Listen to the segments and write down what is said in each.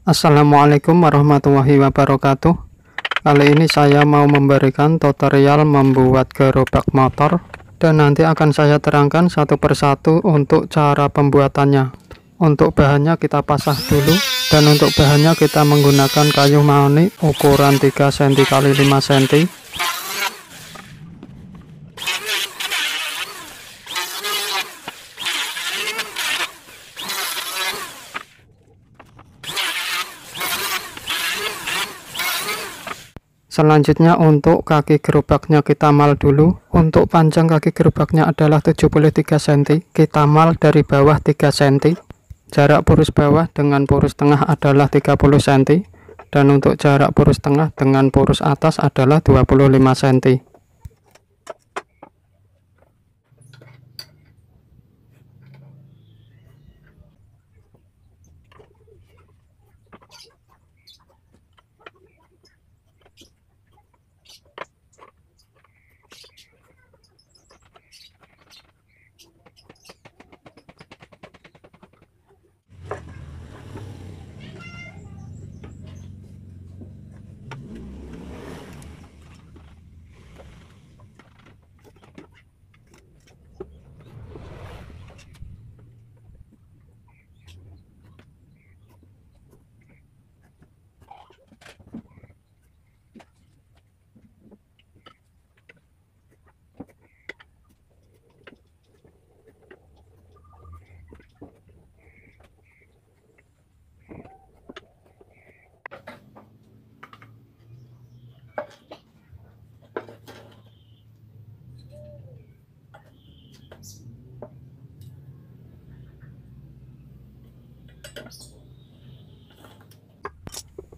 Assalamualaikum warahmatullahi wabarakatuh. Kali ini saya mau memberikan tutorial membuat gerobak motor, dan nanti akan saya terangkan satu persatu untuk cara pembuatannya. Untuk bahannya kita pasah dulu, dan untuk bahannya kita menggunakan kayu mahoni ukuran 3 cm x 5 cm. Selanjutnya untuk kaki gerobaknya kita mal dulu. Untuk panjang kaki gerobaknya adalah 73 cm. Kita mal dari bawah 3 cm. Jarak purus bawah dengan purus tengah adalah 30 cm. Dan untuk jarak purus tengah dengan purus atas adalah 25 cm.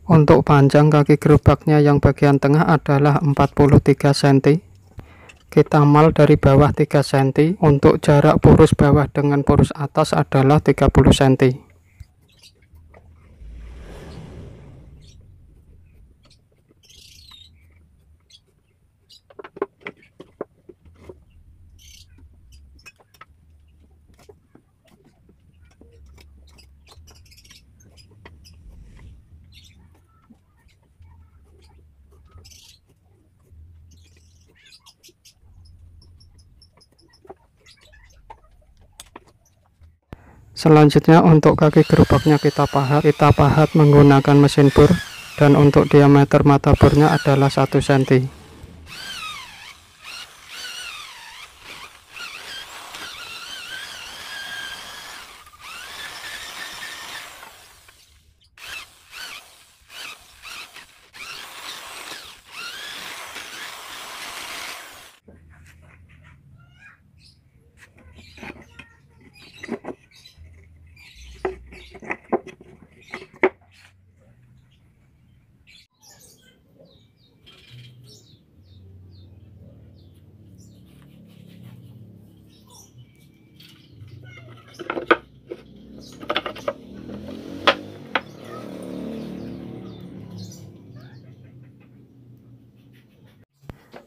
Untuk panjang kaki gerobaknya yang bagian tengah adalah 43 cm. Kita mal dari bawah 3 cm. Untuk jarak purus bawah dengan purus atas adalah 30 cm. Selanjutnya untuk kaki gerobaknya kita pahat menggunakan mesin bor, dan untuk diameter mata bornya adalah 1 cm.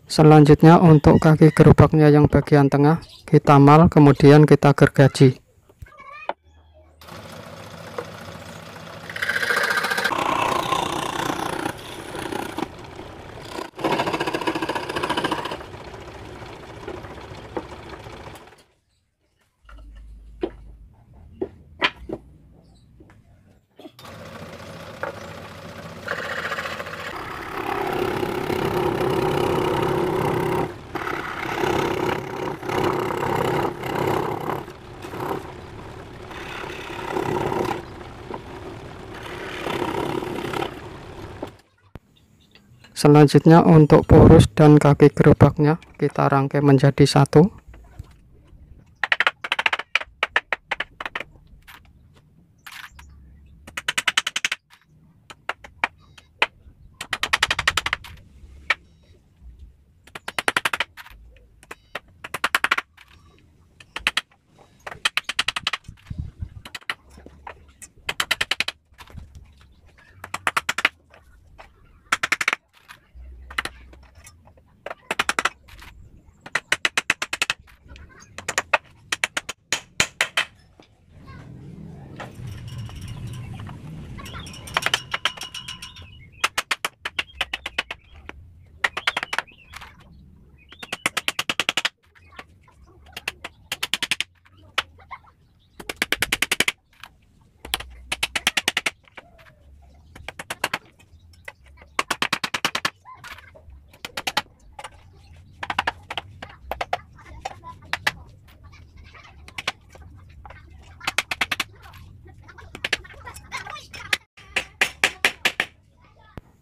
Selanjutnya untuk kaki gerobaknya yang bagian tengah kita mal, kemudian kita gergaji. Selanjutnya untuk purus dan kaki gerobaknya kita rangkai menjadi satu.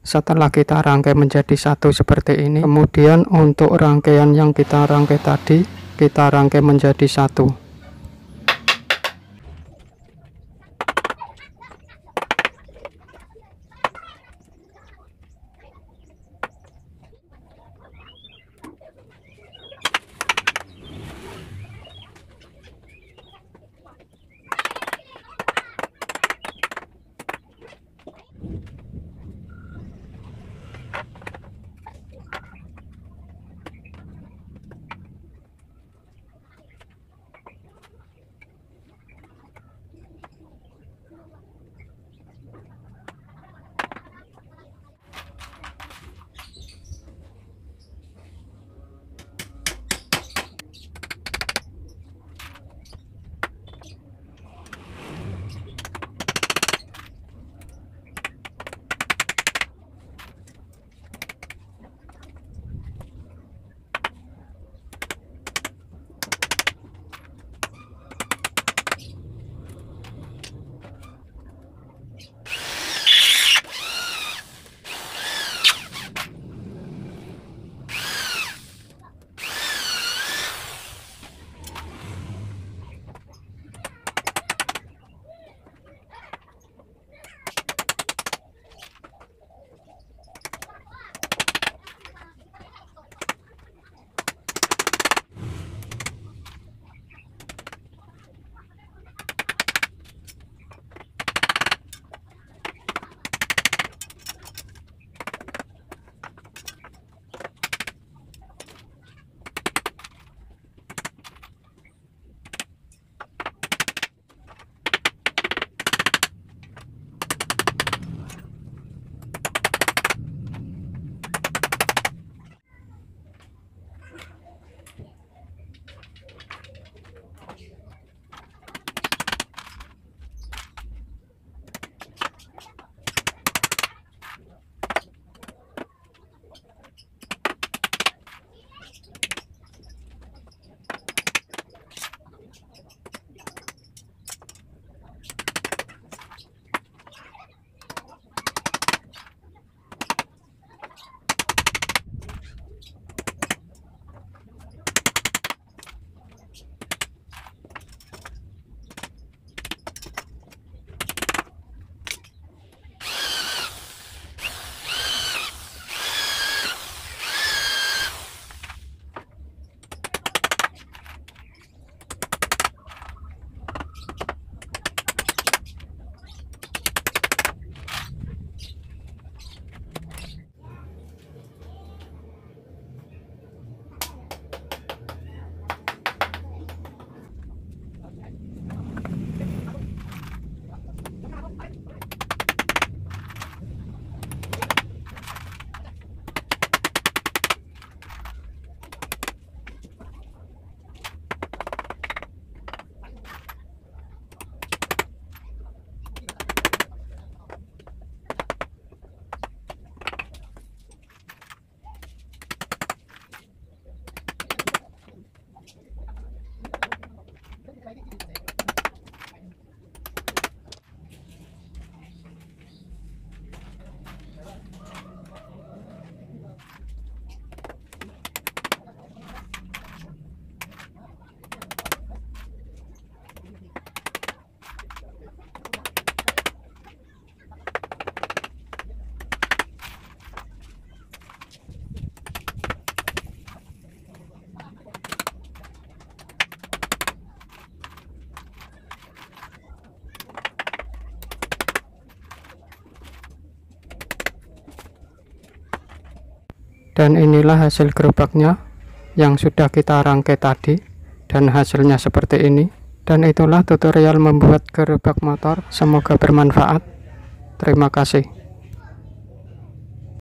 Setelah kita rangkai menjadi satu seperti ini, kemudian untuk rangkaian yang kita rangkai tadi, kita rangkai menjadi satu. Dan inilah hasil gerobaknya yang sudah kita rangkai tadi, dan hasilnya seperti ini. Dan itulah tutorial membuat gerobak motor, semoga bermanfaat. Terima kasih.